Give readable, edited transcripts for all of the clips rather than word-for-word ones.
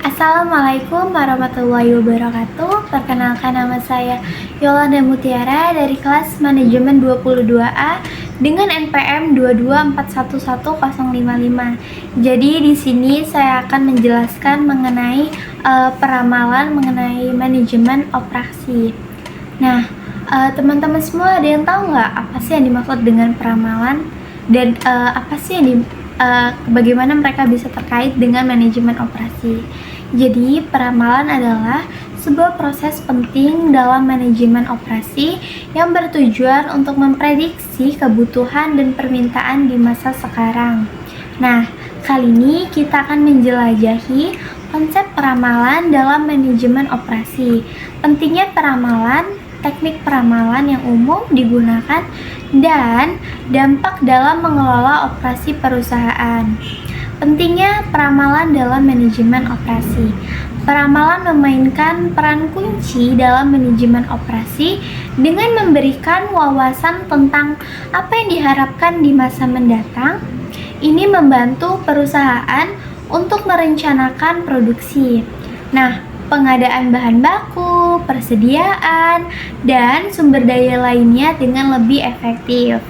Assalamualaikum warahmatullahi wabarakatuh. Perkenalkan, nama saya Yolanda Mutiara dari kelas manajemen 22A dengan NPM 224111055. Jadi di sini saya akan menjelaskan mengenai peramalan mengenai manajemen operasi. Nah, teman-teman semua ada yang tahu nggak apa sih yang dimaksud dengan peramalan dan apa sih yang bagaimana mereka bisa terkait dengan manajemen operasi? Jadi, peramalan adalah sebuah proses penting dalam manajemen operasi yang bertujuan untuk memprediksi kebutuhan dan permintaan di masa sekarang. Nah, kali ini kita akan menjelajahi konsep peramalan dalam manajemen operasi. Pentingnya peramalan, teknik peramalan yang umum digunakan, dan dampak dalam mengelola operasi perusahaan. Pentingnya peramalan dalam manajemen operasi. Peramalan memainkan peran kunci dalam manajemen operasi dengan memberikan wawasan tentang apa yang diharapkan di masa mendatang. Ini membantu perusahaan untuk merencanakan produksi. Nah, pengadaan bahan baku, persediaan, dan sumber daya lainnya dengan lebih efektif.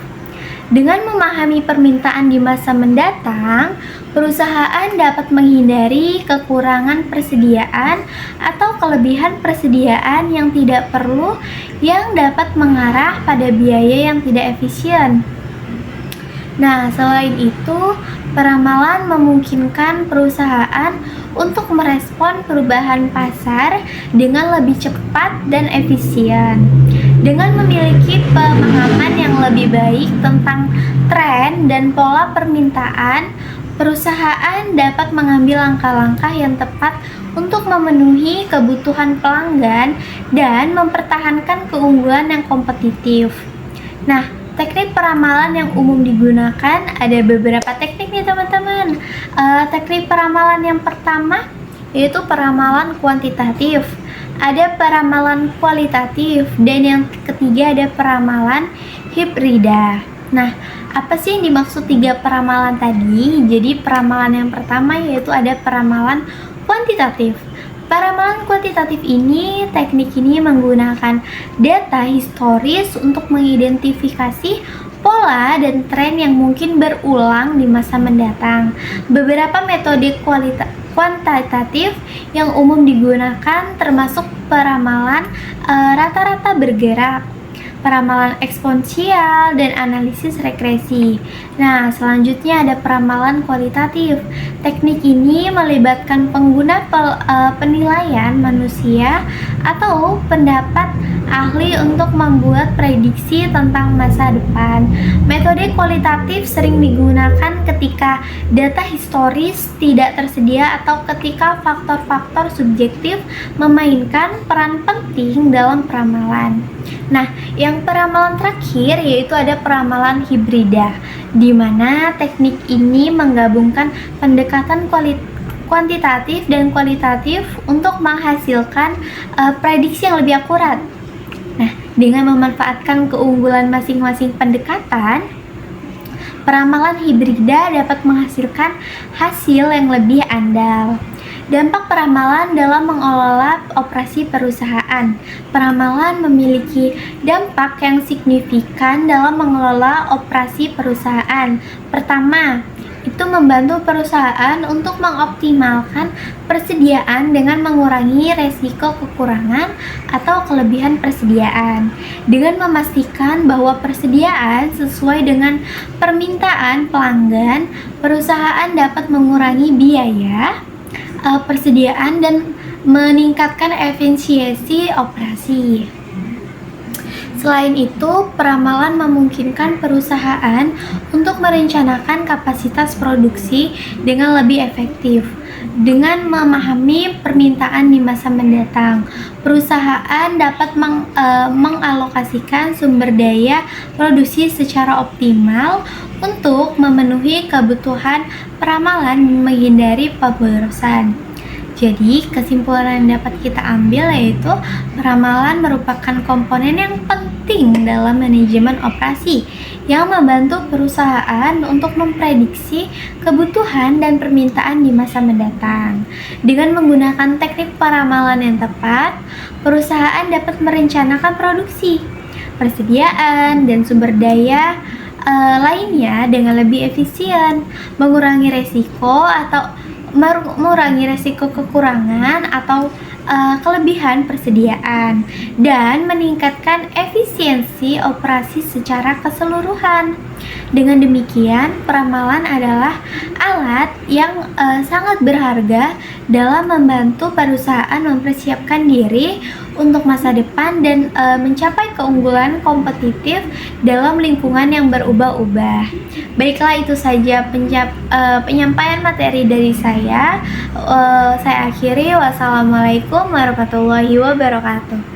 Dengan memahami permintaan di masa mendatang, perusahaan dapat menghindari kekurangan persediaan atau kelebihan persediaan yang tidak perlu yang dapat mengarah pada biaya yang tidak efisien. Nah, selain itu, peramalan memungkinkan perusahaan untuk merespon perubahan pasar dengan lebih cepat dan efisien. Dengan memiliki pemahaman yang lebih baik tentang tren dan pola permintaan, perusahaan dapat mengambil langkah-langkah yang tepat untuk memenuhi kebutuhan pelanggan dan mempertahankan keunggulan yang kompetitif. Nah, teknik peramalan yang umum digunakan ada beberapa teknik nih teman-teman. Teknik peramalan yang pertama yaitu peramalan kuantitatif, ada peramalan kualitatif, dan yang ketiga ada peramalan hibrida. Nah, apa sih yang dimaksud tiga peramalan tadi? Jadi peramalan yang pertama yaitu ada peramalan kuantitatif. Peramalan kuantitatif ini, teknik ini menggunakan data historis untuk mengidentifikasi pola dan tren yang mungkin berulang di masa mendatang. Beberapa metode kuantitatif yang umum digunakan termasuk peramalan rata-rata bergerak, peramalan eksponensial, dan analisis regresi. Nah, selanjutnya ada peramalan kualitatif. Teknik ini melibatkan pengguna penilaian manusia atau pendapat ahli untuk membuat prediksi tentang masa depan. Metode kualitatif sering digunakan ketika data historis tidak tersedia atau ketika faktor-faktor subjektif memainkan peran penting dalam peramalan. Nah, yang peramalan terakhir yaitu ada peramalan hibrida, di mana teknik ini menggabungkan pendekatan kuantitatif dan kualitatif untuk menghasilkan prediksi yang lebih akurat. Nah, dengan memanfaatkan keunggulan masing-masing pendekatan, peramalan hibrida dapat menghasilkan hasil yang lebih andal. Dampak peramalan dalam mengelola operasi perusahaan. Peramalan memiliki dampak yang signifikan dalam mengelola operasi perusahaan. Pertama, itu membantu perusahaan untuk mengoptimalkan persediaan dengan mengurangi resiko kekurangan atau kelebihan persediaan. Dengan memastikan bahwa persediaan sesuai dengan permintaan pelanggan, perusahaan dapat mengurangi biaya persediaan dan meningkatkan efisiensi operasi. Selain itu, peramalan memungkinkan perusahaan untuk merencanakan kapasitas produksi dengan lebih efektif. Dengan memahami permintaan di masa mendatang, perusahaan dapat mengalokasikan sumber daya produksi secara optimal untuk memenuhi kebutuhan peramalan dan menghindari pemborosan. Jadi, kesimpulan yang dapat kita ambil yaitu peramalan merupakan komponen yang penting dalam manajemen operasi yang membantu perusahaan untuk memprediksi kebutuhan dan permintaan di masa mendatang. Dengan menggunakan teknik peramalan yang tepat, perusahaan dapat merencanakan produksi, persediaan, dan sumber daya lainnya dengan lebih efisien, mengurangi resiko kekurangan atau kelebihan persediaan, dan meningkatkan efisiensi operasi secara keseluruhan. Dengan demikian, peramalan adalah alat yang sangat berharga dalam membantu perusahaan mempersiapkan diri untuk masa depan dan mencapai keunggulan kompetitif dalam lingkungan yang berubah-ubah. Baiklah, itu saja penyampaian materi dari saya. Saya akhiri. Wassalamualaikum warahmatullahi wabarakatuh.